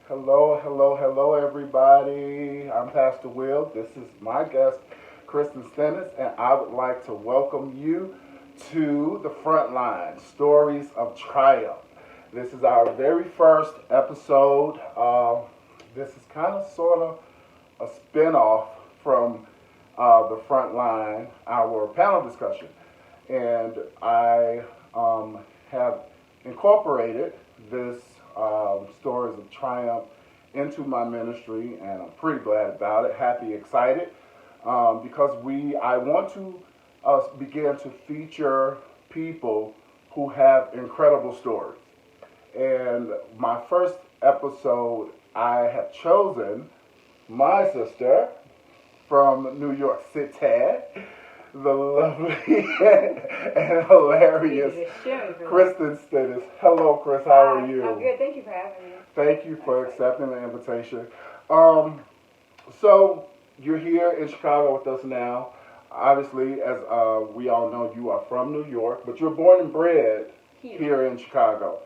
Hello, hello, hello, everybody. I'm Pastor Will. This is my guest, Kristin Stennis, and I would like to welcome you to the Frontline Stories of Triumph. This is our very first episode. This is kind of sort of a spin-off from the Frontline, our panel discussion. And I have incorporated this stories of triumph into my ministry, and I'm pretty glad about it. Happy, excited, because I want to begin to feature people who have incredible stories. And my first episode, I have chosen my sister from New York City, the lovely and hilarious Kristin Stennis. Hello, Chris. How are you? I'm good. Thank you for having me. Thank you for accepting the invitation. So you're here in Chicago with us now. Obviously, as we all know, you are from New York, but you're born and bred here in Chicago.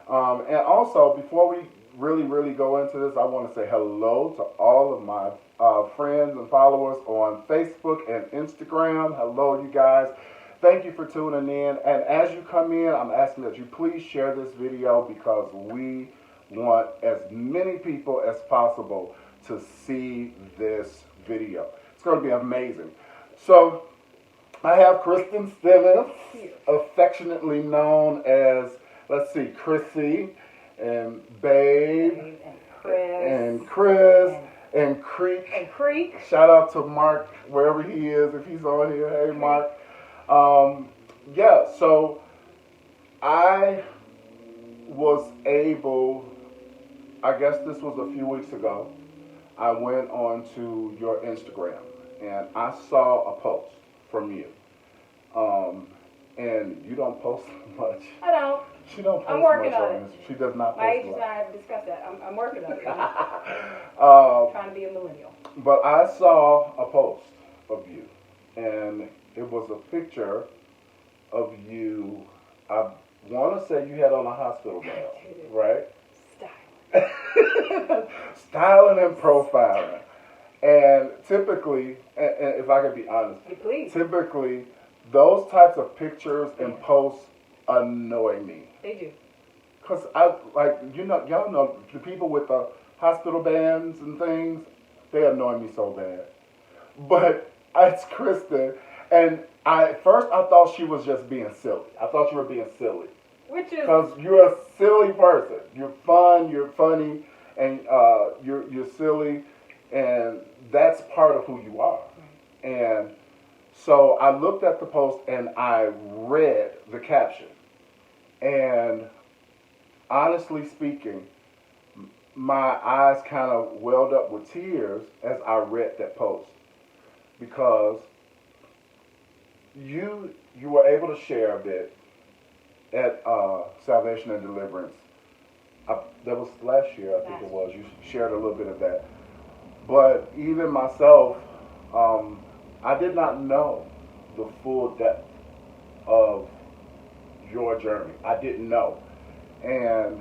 And also, before we really go into this, I want to say hello to all of my friends and followers on Facebook and Instagram. Hello, you guys. Thank you for tuning in. And as you come in, I'm asking that you please share this video because we want as many people as possible to see this video. It's going to be amazing. So, I have Kristin Stennis, affectionately known as, let's see, Chrissy and Babe and Chris and Creek. Shout out to Mark wherever he is, if he's on here. Hey, Mark. So I was able, I guess this was a few weeks ago, I went on to your Instagram and I saw a post from you. And you don't post much. I don't. She don't post I'm working much on it. She does not post My agent much. and I have discussed that. I'm working on it. Trying to be a millennial. But I saw a post of you, and it was a picture of you. I want to say you had on a hospital gown, right? Styling and profiling. And typically, and if I could be honest, please. Typically, those types of pictures and posts annoy me. They do. Because y'all know, the people with the hospital bands and things, they annoy me so bad. But it's Kristin, and first I thought she was just being silly. I thought you were being silly. Which is... Because you're a silly person. You're fun, you're funny, and you're silly, and that's part of who you are. And so I looked at the post and I read the caption. And honestly speaking, my eyes kind of welled up with tears as I read that post. Because you were able to share a bit at Salvation and Deliverance. That was last year, I think it was. You shared a little bit of that. But even myself, I did not know the full depth of your journey. I didn't know. And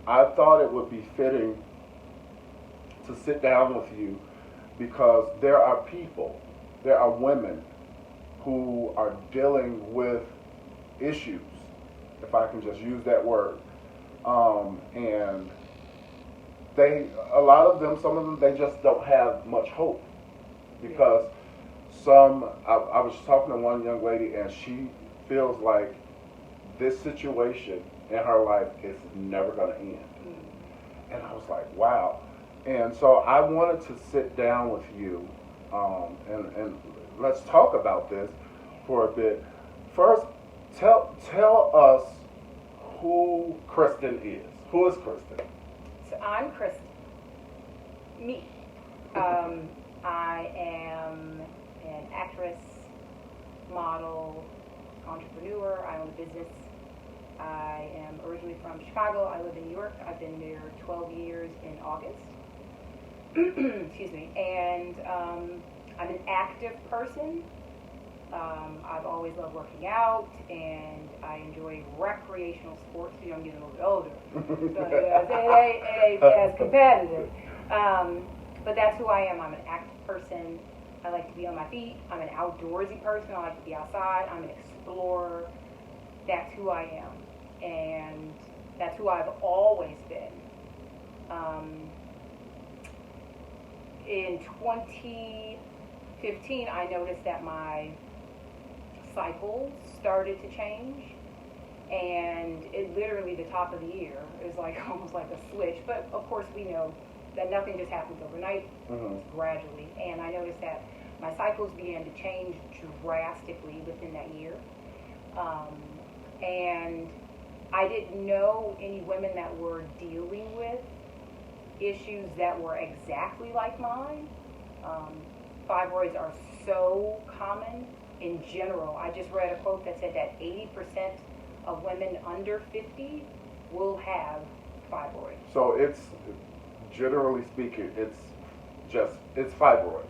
I thought it would be fitting to sit down with you because there are people, there are women who are dealing with issues, if I can just use that word. And a lot of them, some of them, they just don't have much hope because I was talking to one young lady and she feels like this situation in her life is never going to end. And I was like, wow. And so I wanted to sit down with you and let's talk about this for a bit. First, tell us who Kristin is. Who is Kristin? So I'm Kristin. Me. I am an actress, model, entrepreneur. I own a business. I am originally from Chicago. I live in New York. I've been there 12 years in August. Excuse me. And I'm an active person. I've always loved working out, and I enjoy recreational sports. You know, I'm getting a little bit older, so it ain't as competitive. But that's who I am. I'm an active person. I like to be on my feet. I'm an outdoorsy person. I like to be outside. I'm an explorer. That's who I am, and that's who I've always been. In 2015, I noticed that my cycles started to change, and it literally, the top of the year is like almost like a switch. But of course, we know that nothing just happens overnight. Mm-hmm. It's gradually, and I noticed that my cycles began to change drastically within that year. And I didn't know any women that were dealing with issues that were exactly like mine. Fibroids are so common in general. I just read a quote that said that 80% of women under 50 will have fibroids. So it's, generally speaking, it's fibroid.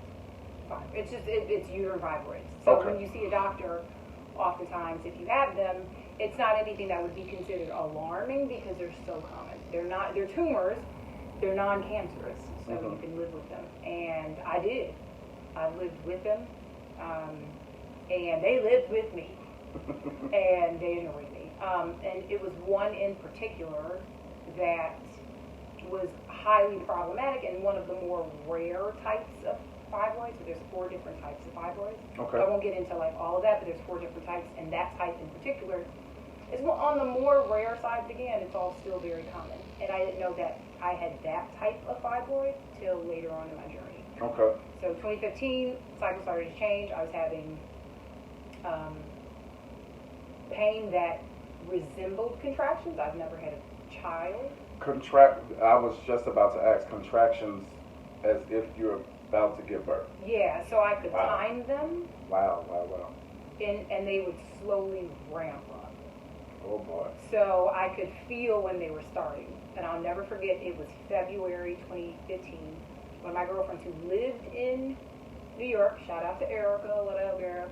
It's just, it's uterine fibroids. So Okay. when you see a doctor, oftentimes if you have them, it's not anything that would be considered alarming because they're so common. They're tumors, they're non-cancerous, so you can live with them. And I did. I lived with them, and they lived with me, and they annoyed me. And it was one in particular that was highly problematic and one of the more rare types of fibroids. So there's 4 different types of fibroids. Okay. I won't get into like all of that, but there's 4 different types, and that type in particular is on the more rare side. But again, it's all still very common. And I didn't know that I had that type of fibroid till later on in my journey. Okay. So 2015, cycle started to change. I was having pain that resembled contractions. I've never had a child. I was just about to ask, contractions as if you're about to give birth. Yeah, so I could Wow. time them, Wow. and they would slowly ramp up. Oh boy. So I could feel when they were starting. And I'll never forget, it was February 2015, when my girlfriends who lived in New York, shout out to Erica, what up, girl,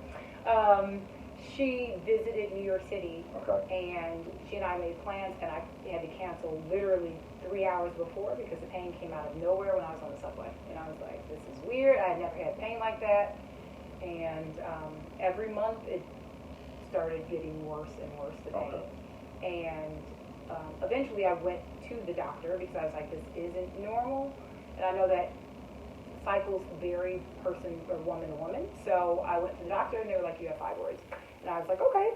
she visited New York City, Okay. and she and I made plans, and I had to cancel literally 3 hours before because the pain came out of nowhere when I was on the subway. And I was like, this is weird. I had never had pain like that. And every month it started getting worse and worse, the pain. Okay. And eventually I went to the doctor because I was like, this isn't normal. And I know that cycles vary person or woman to woman. So I went to the doctor and they were like, you have fibroids. And I was like, okay.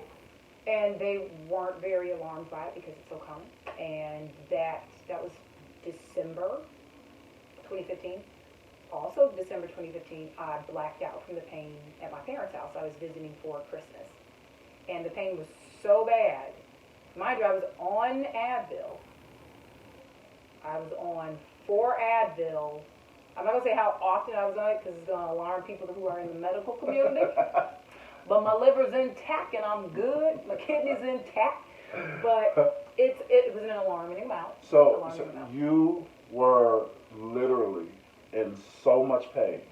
And they weren't very alarmed by it because it's so common. And that was December 2015. Also December 2015, I blacked out from the pain at my parents' house. I was visiting for Christmas. And the pain was so bad. Mind you, I was on Advil. I was on 4 Advil. I'm not going to say how often I was on it because it's going to alarm people who are in the medical community. But my liver's intact and I'm good. My kidney's intact. But it was an alarming amount. So you were literally in so much pain.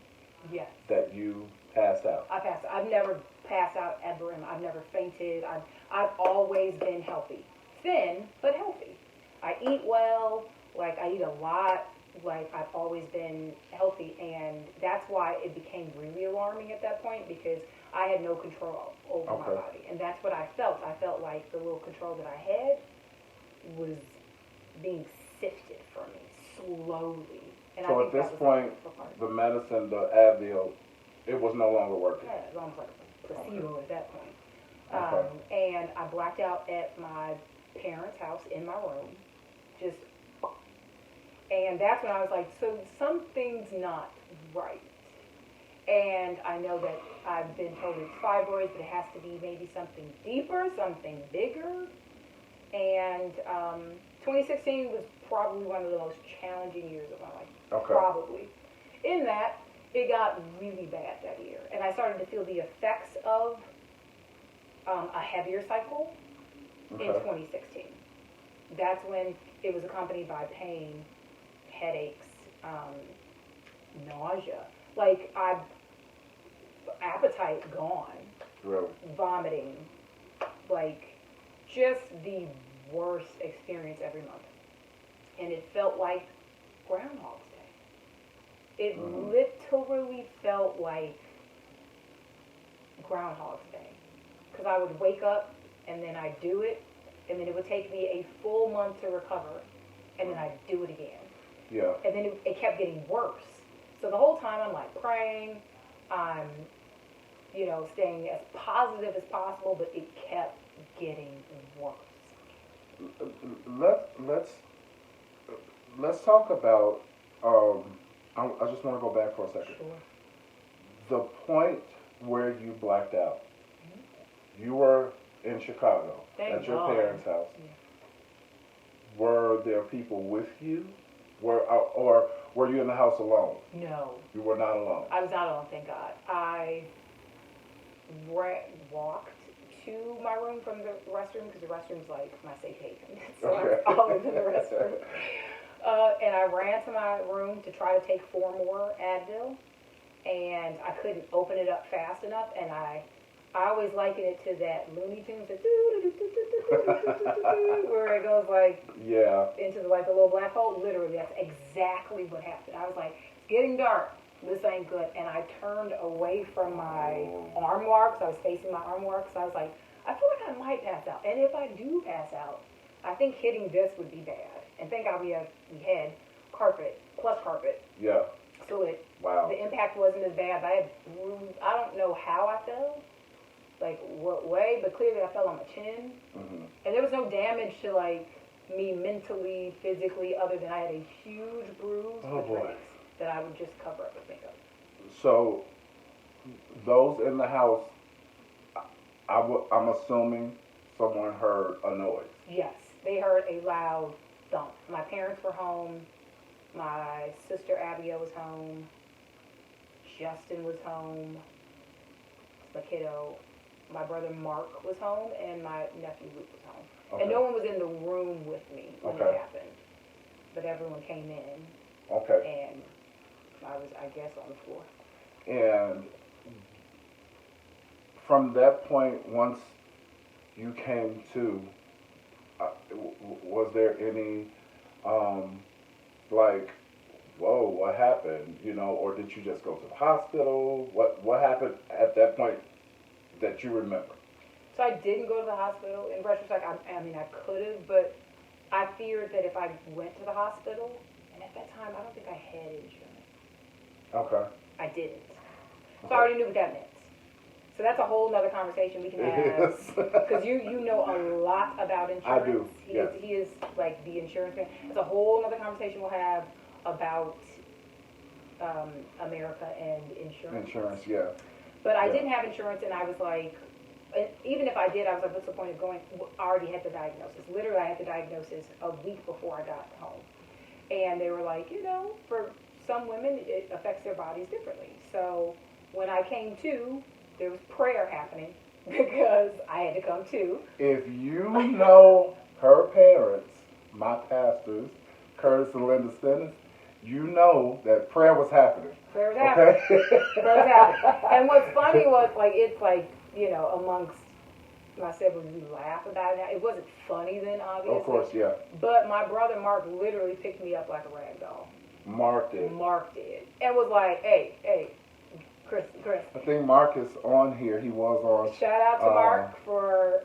Yes. That you passed out. I passed out. I've never passed out ever. I've never fainted. I've always been healthy. Thin, but healthy. I eat well. Like, I eat a lot. Like, I've always been healthy. And that's why it became really alarming at that point because I had no control over my body. And that's what I felt. I felt like the little control that I had was being sifted from me slowly. And so I think at this point, the medicine, the Advil, it was no longer working. Yeah, it was almost like a placebo at that point. And I blacked out at my parents' house in my room. And that's when I was like, so something's not right. And I know that I've been told it's fibroids, but it has to be maybe something deeper, something bigger. And 2016 was probably one of the most challenging years of my life. Okay. Probably. In that, it got really bad that year. And I started to feel the effects of a heavier cycle in 2016. That's when it was accompanied by pain, headaches, nausea. Like, appetite gone. Really? vomiting, like just the worst experience every month. And it felt like Groundhog's Day. It literally felt like Groundhog's Day. Because I would wake up and then I'd do it, and then it would take me a full month to recover, and then I'd do it again. Yeah. And then it kept getting worse. So the whole time I'm like praying, I'm, staying as positive as possible, but it kept getting worse. Let's talk about. I just want to go back for a second. Sure. The point where you blacked out. You were in Chicago Thank at your God. parents' house. Yeah. Were there people with you? Or were you in the house alone? No. You were not alone. I was not alone, thank God. I walked to my room from the restroom, because the restroom's like my safe haven. So Okay. I'm always in the restroom. And I ran to my room to try to take 4 more Advil, and I couldn't open it up fast enough, and I always liken it to that Looney Tunes, where it goes like into the little black hole. Literally, that's exactly what happened. I was like, it's getting dark. This ain't good. And I turned away from my armoire, because I was facing my armoire, because I was like, I feel like I might pass out. And if I do pass out, I think hitting this would be bad. And thank God we had carpet, plus carpet. Yeah. So the impact wasn't as bad. But I don't know how I fell, like what way, but clearly I fell on my chin. And there was no damage to like me mentally, physically, other than I had a huge bruise that I would just cover up with makeup. So those in the house, I'm assuming someone heard a noise. Yes, they heard a loud thump. My parents were home. My sister Abigail was home. Justin was home. The kiddo. My brother Mark was home, and my nephew Luke was home. Okay. And no one was in the room with me when it happened. But everyone came in. Okay. And I was, I guess, on the floor. And from that point, once you came to, was there any, like, whoa, what happened? Or did you just go to the hospital? What happened at that point that you remember? So I didn't go to the hospital. In retrospect, I mean, I could have, but I feared that if I went to the hospital, and at that time, I don't think I had insurance. Okay. I didn't. So I already knew what that meant. So that's a whole nother conversation we can have. Because you know a lot about insurance. I do. He is like the insurance man. It's a whole other conversation we'll have about America and insurance. Insurance, yeah. But I didn't have insurance, and I was like, even if I did, I was like, what's the point of going? I already had the diagnosis. Literally, I had the diagnosis a week before I got home. And they were like, for some women, it affects their bodies differently. So when I came to, there was prayer happening because I had to come to. If you know her parents, my pastors, Curtis and Linda Stennis, you know that prayer was happening. Prayer was happening. Okay? Prayer was happening. And what's funny was, it's like, amongst my siblings, we laugh about it now. It wasn't funny then, obviously. Of course, yeah. But my brother Mark literally picked me up like a rag doll. Mark did. Mark did. And was like, hey, Chris. I think Mark is on here. He was on. Shout out to Mark for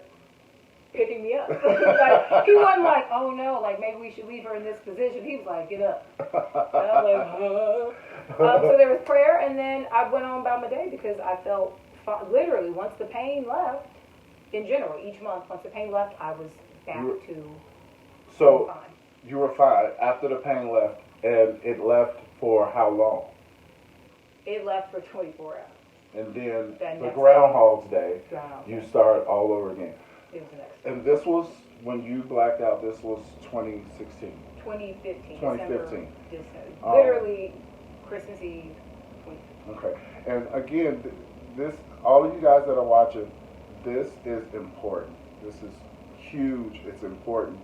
picking me up. Like, he wasn't like, oh no, like maybe we should leave her in this position. He was like, get up. And I was like, so there was prayer, and then I went on about my day because I felt literally once the pain left, in general, each month, once the pain left, I was back to fine. You were fine after the pain left, and it left for how long? It left for 24 hours. And then the Groundhog's Day, you start all over again. It was the next. And this was, when you blacked out, this was 2016. 2015. 2015. December, literally Christmas Eve, 2015. Okay. And again, this, all of you guys that are watching, this is important. This is huge. It's important.